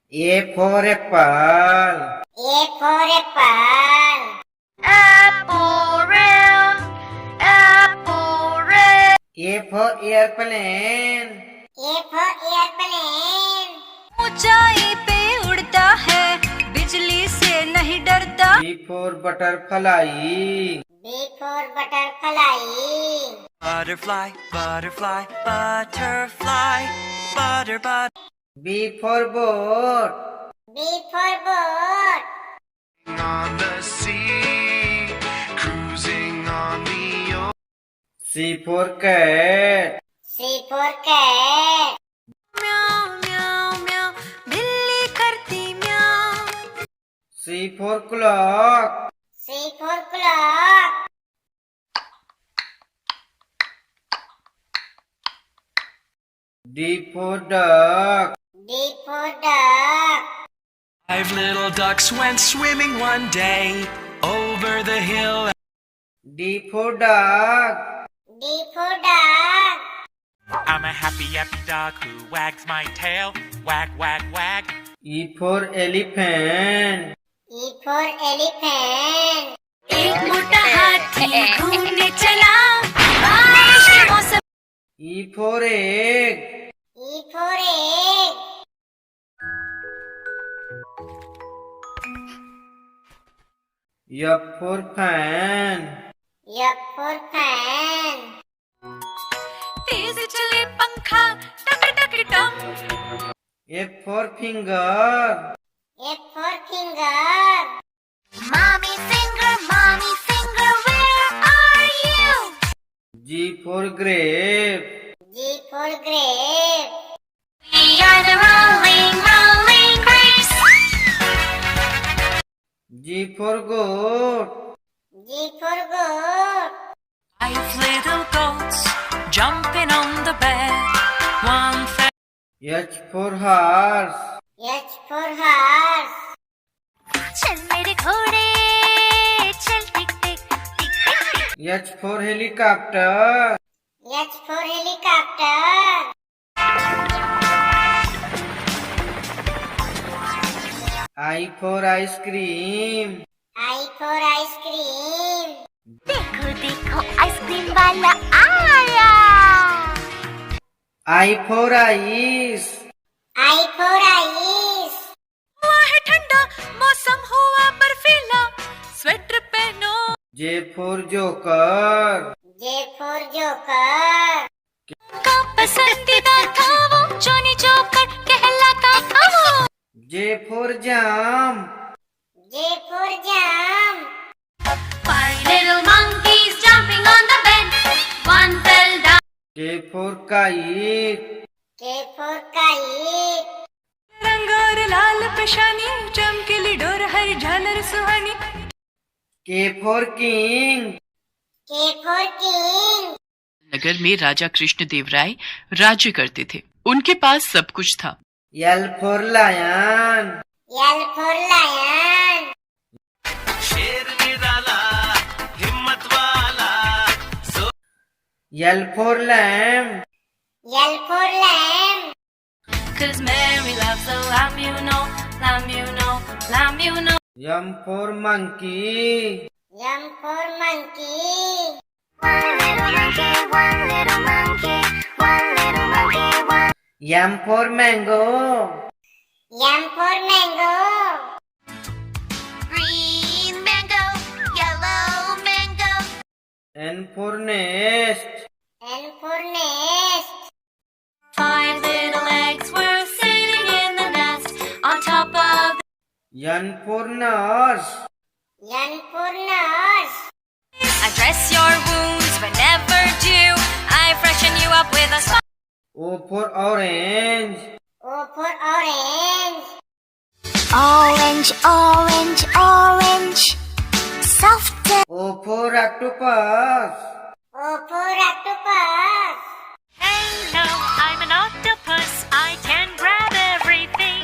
A for apple. A for apple. A for airplane. A for airplane. ऊंचाई पे उड़ता है, बिजली से नहीं डरता। B for butterfly. B for butterfly. Butterfly, butterfly, butterfly, butter. B for boat. B for boat. On the sea, cruising on the ocean. C for cat. C for cat. म्याऊ म्याऊ म्याऊ, बिल्ली करती म्याऊ। C for clock. C for clock. D for duck. D for duck. 5 little ducks went swimming one day over the hill. D for dog. D for duck. I'm a happy dog who wags my tail. Wag, wag, wag. E for elephant. E for elephant. एक मोटा हाथी घूमने चला, बारिश के मौसम। E for egg. E for egg. F for fan. F for fan. तेज चले पंखा, टक टक टम। F for finger. F for finger. Mommy finger, where are you? G for grape. G for grape. We are the rolling grapes. G for goat. G for goat. 5 little goats jumping on the bed. One fell. H for horse. H for horse. चल मेरे घोड़े, चल टिक टिक टिक टिक टिक। H for helicopter. H for helicopter. I for ice cream. I for ice cream. देखो देखो ice cream वाला आया। I for ice. I for ice. हुआ है ठंडा, मौसम हुआ बर्फीला, स्वेटर पहनो। J for joker. J for joker. का पसंदीदा था वो, जॉनी जोकर कहलाता था वो। J for jam. J for jam. 5 little monkeys jumping on the bed. One fell down. K for kite. K for kite. रंग और लाल पेशानी, चमकीली डोर हर झालर सुहानी। K for king. K for king. नगर में राजा कृष्णदेव राय राज्य करते थे। उनके पास सब कुछ था। L for lion. L for lion. शेर निराला, हिम्मत वाला, L for lamb. L for lamb. 'Cause Mary loves the lamb, you know, lamb, you know, lamb, you know. M for monkey. M for monkey. One little monkey, one little monkey, one little monkey, one. M for mango. M for mango. Green mango, yellow mango. N for nest. N for nest. 5 little eggs were sitting in the nest on top of. N for nurse. N for nurse. I dress your wounds whenever due. I freshen you up with a smile. O for orange. O for orange. Orange, orange, orange. Soft. O for octopus. O for octopus. Hello, I'm an octopus. I can grab everything.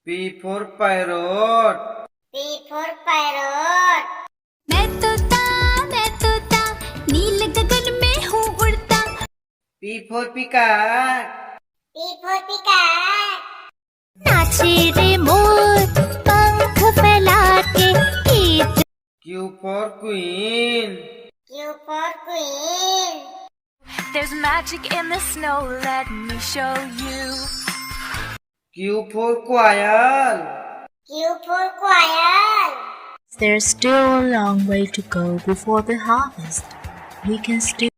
P for parrot. P for parrot. मैं तोता, नील गगन में हूँ उड़ता। P for peacock. P for peacock. नाच नाचे रे मोर पंख फैला के गीत Q for queen. Q for queen. There's magic in the snow, let me show you. Q for quail. Q for quail. There's still a long way to go before the harvest. We can still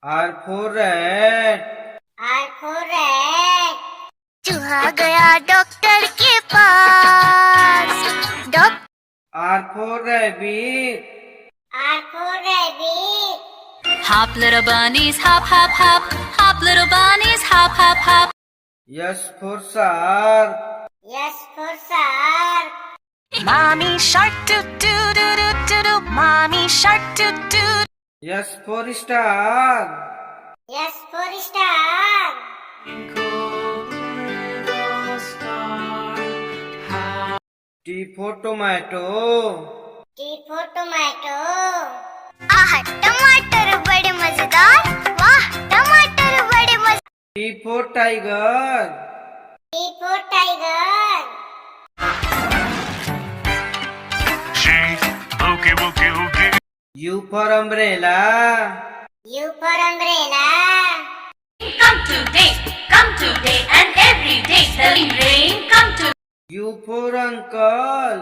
R for rat. R for rat. चूहा गया doctor के पास doctor R for rabbit. R for rabbit. Hop little bunnies, hop, hop, hop. Hop little bunnies, hop, hop, hop. S for shark. S for shark. Mommy shark doo doo doo doo doo doo. Mommy shark doo doo. S for star. S for star. T for tomato. T for tomato. आह टमाटर बड़े मजेदार वाह टमाटर बड़े मजेदार T for tiger. T for tiger. U for umbrella. U for umbrella. Come today and every day the rain come to U for uncle.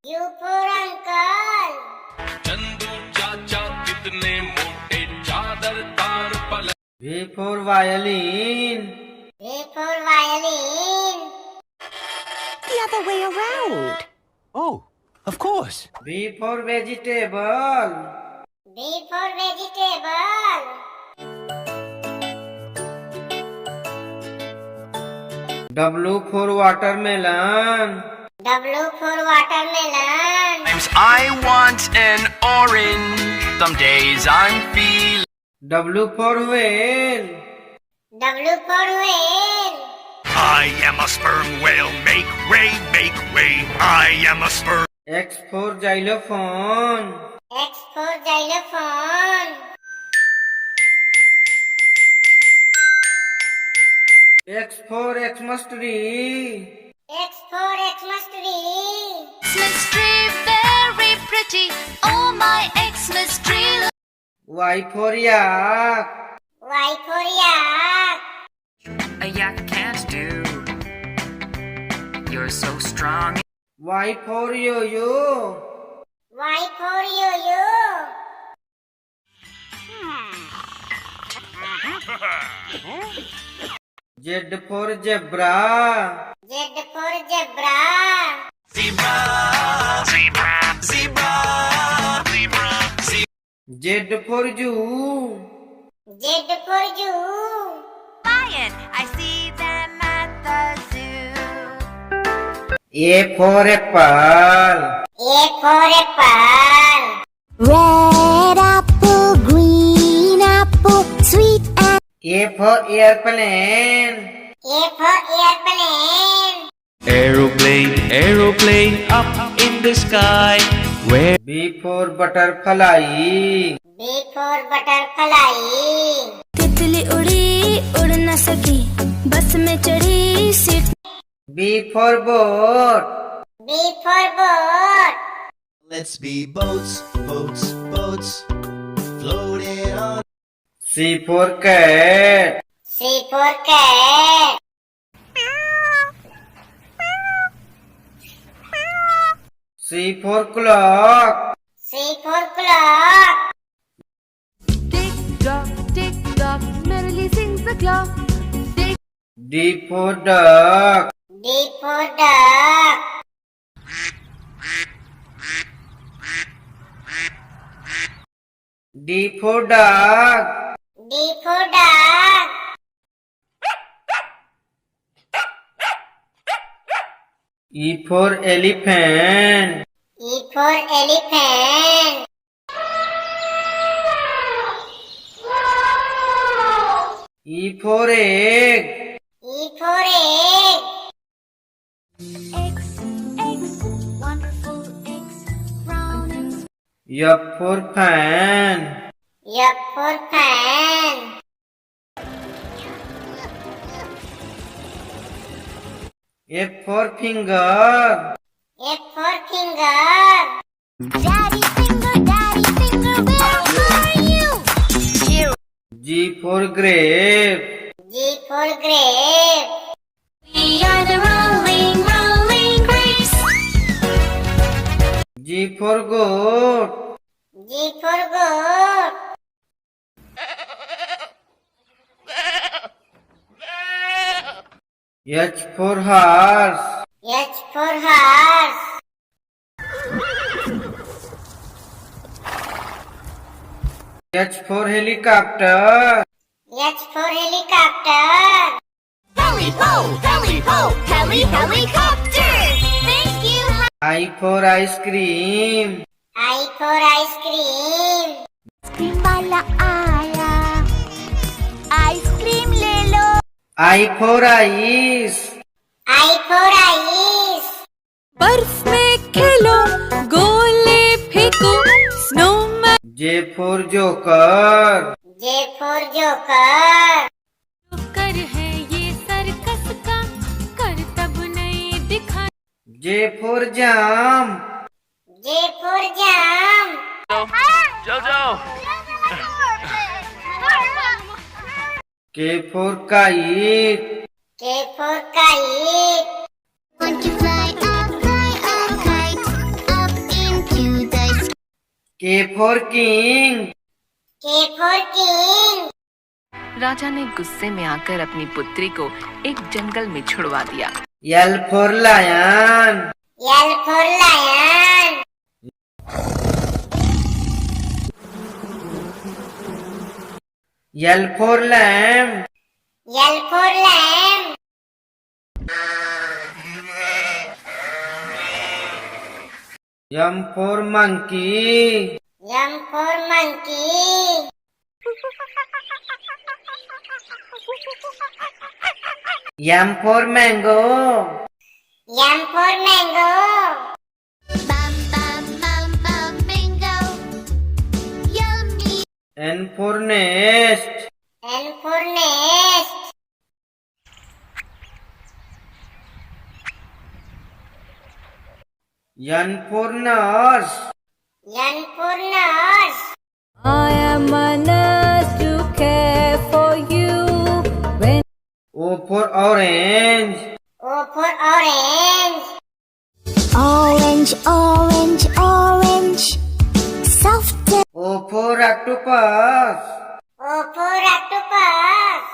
U for uncle. V for violin. V for violin. The other way around. Oh, of course. V for vegetable. V for vegetable. W for watermelon. W for watermelon. Sometimes I want an orange. Some days I'm feeling. W for whale. W for whale. I am a sperm whale. Make way, make way. I am a sperm. X for xylophone. X for xylophone. X for Xmas tree. X for Xmas tree. Xmas tree very pretty oh my Xmas tree Y for yak. Y for yak. A yak can't do. You're so strong. Y for yo-yo. Y for yo-yo. Z for zebra. Z for zebra. Zebra, zebra, zebra, zebra, zebra. Z for zoo. Z for zoo. Lion, I see them at the zoo. A for apple. A for apple. red apple green apple sweet apple A for airplane. A for airplane. Aeroplane, aeroplane up in the sky. Where B for butterfly. B for butterfly. तितली उड़ी उड़ न सकी बस में चढ़ी seat B for boat. B for boat. Let's be boats, boats, boats, floating on. C for cat. C for cat. C for clock. C for clock. Tick tock, merrily sings the clock. D for duck. D for duck. D for dog. D for dog. E for elephant. E for elephant. E for egg. E for egg. wonderful eggs brown and F for fan. F for fan. F for finger. F for finger. Daddy finger, where are you? G for grape. G for grape. We are the rolling grapes. G for goat. G for goat. H for horse. H for horse. H for helicopter. H for helicopter. Helicopter. Thank you. I for ice cream. I for ice cream. Ice cream वाला आया, ice cream ले लो. I for ice. I for ice. बर्फ में खेलो, गोले फेंको, snowman. J for joker. J for joker. कर है ये सर्कस का, कर तब नहीं दिखा. J for jump. J for jump. K for kite. K for kite. Want to fly up kite, up into the sky. K for king. K for king. राजा ने गुस्से में आकर अपनी पुत्री को एक जंगल में छुड़वा दिया। L for lion. L for lion. L for lamb. L for lamb. M for monkey. M for monkey. M for mango. M for mango. Bam bam bam bam bingo. Yummy. N for nest. N for nest. N for nurse. N for nurse. I am a nurse to care for you. When O for orange. O for orange. Orange, orange, orange. Soft. O for octopus. O for octopus.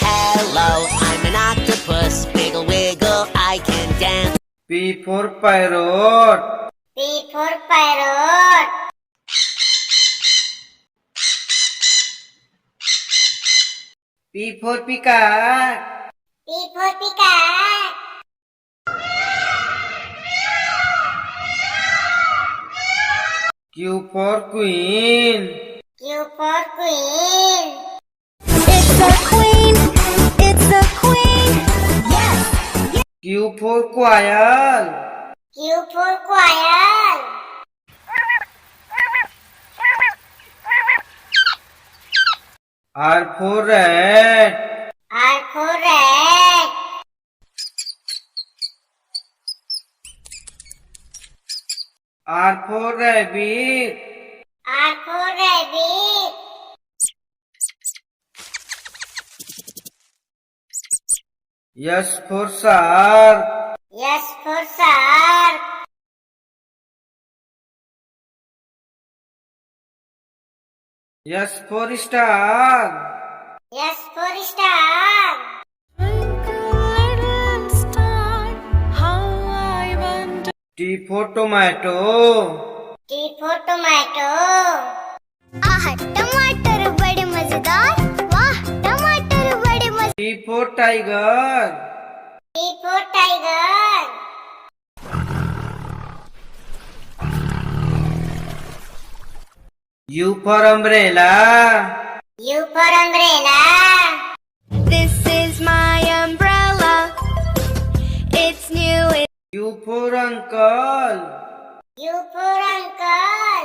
Hello, I'm an octopus. Wiggle, wiggle, I can dance. P for parrot. P for parrot. P for peacock. P for peacock. Q for queen. Q for queen. It's a queen. It's a queen. Yes. Q for quail. Q for quail. R for rat. R for rat. R for rabbit. R for rabbit. S for shark. S for shark. S for star. S for star. little star, how I wonder. T for tomato. T for tomato. आह टमाटर बड़े मजेदार. वाह टमाटर बड़े मजेदार. T for tiger. T for tiger. U for umbrella. U for umbrella. This is my umbrella. It's new. U for uncle. U for uncle.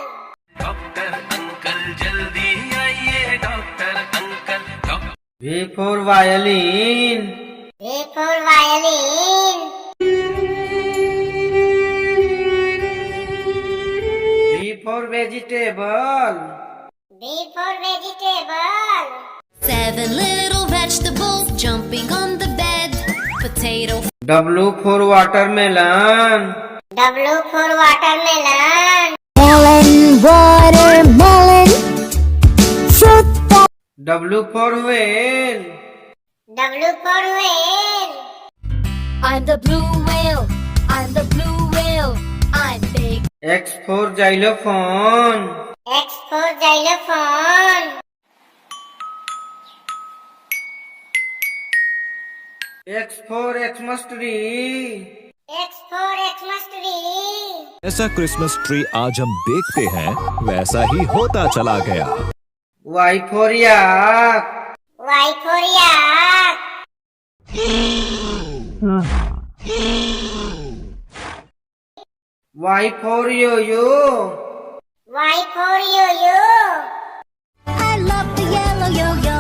Doctor uncle जल्दी आइए doctor uncle V for violin. V for violin. vegetable. V for vegetable. 7 little vegetables jumping on the bed. Potato. W for watermelon. W for watermelon. Melon, watermelon. Fruit. W for whale. W for whale. I'm the blue whale. I'm the blue whale. I'm big. X for xylophone. X for xylophone. X for Xmas tree. X for Xmas tree. ऐसा Christmas tree आज हम देखते हैं वैसा ही होता चला गया. Y for yak. Y for yak. Y for yo-yo. Y for yo-yo. I love the yellow yo-yo.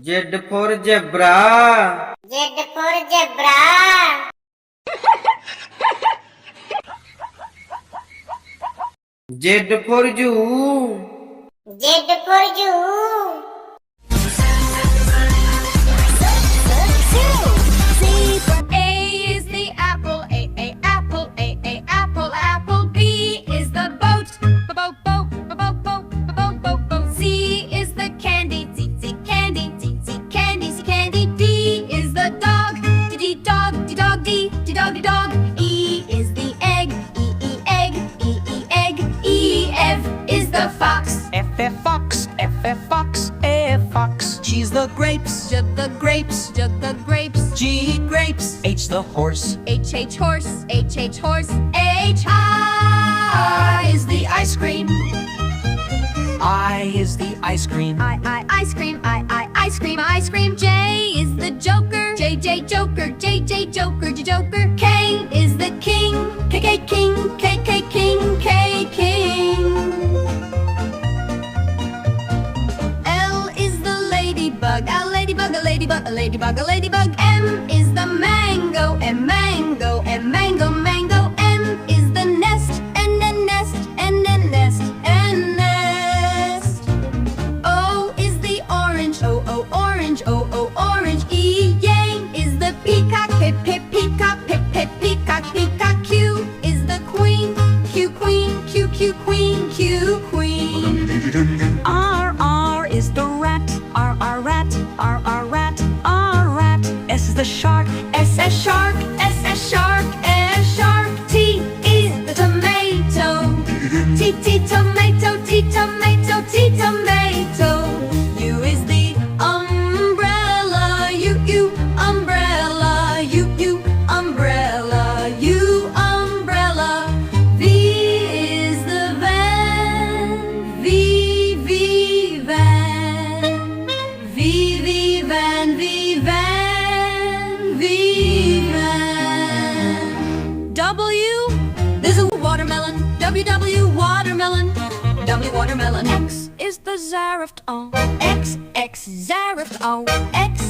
Z for zebra. Z for zebra. Z for zoo. Z for zoo. A is the apple, A apple, A apple, apple. B is the boat, boat, boat, boat, boat, boat, boat, boat. C is the candy, C candy, C candy, C candy. D is the dog, D dog, D dog, D dog, D dog. E is the egg, E egg, E egg. E F is the fox, F fox, F fox, F fox. She's the grapes, J the grapes, J the grapes. G grapes, H the horse. H horse, H horse. H I is the ice cream. I is the ice cream. I ice cream, I ice cream, ice cream. J is the joker, J joker, J joker, J joker. K is the king, K king, K king, K king. L is the ladybug, a ladybug, a ladybug, a ladybug, a ladybug. M is the mango, M mango, M mango, mango. N is the nest, N nest, N nest, N nest. O is the orange, O orange, O orange. E yang is the peacock, peacock, peacock, peacock. Q is the queen, Q queen, Q queen, Q queen. R is the rat, R rat, R rat, R rat. S is the shark, S shark, S shark, S shark. T is the tomato, T tomato, T tomato, T tomato. U is the umbrella, U umbrella, U umbrella, U umbrella. V is the van, V van, V van, V van, V van. W, there's a watermelon, W watermelon, W watermelon. X is the xerift, X xerift, X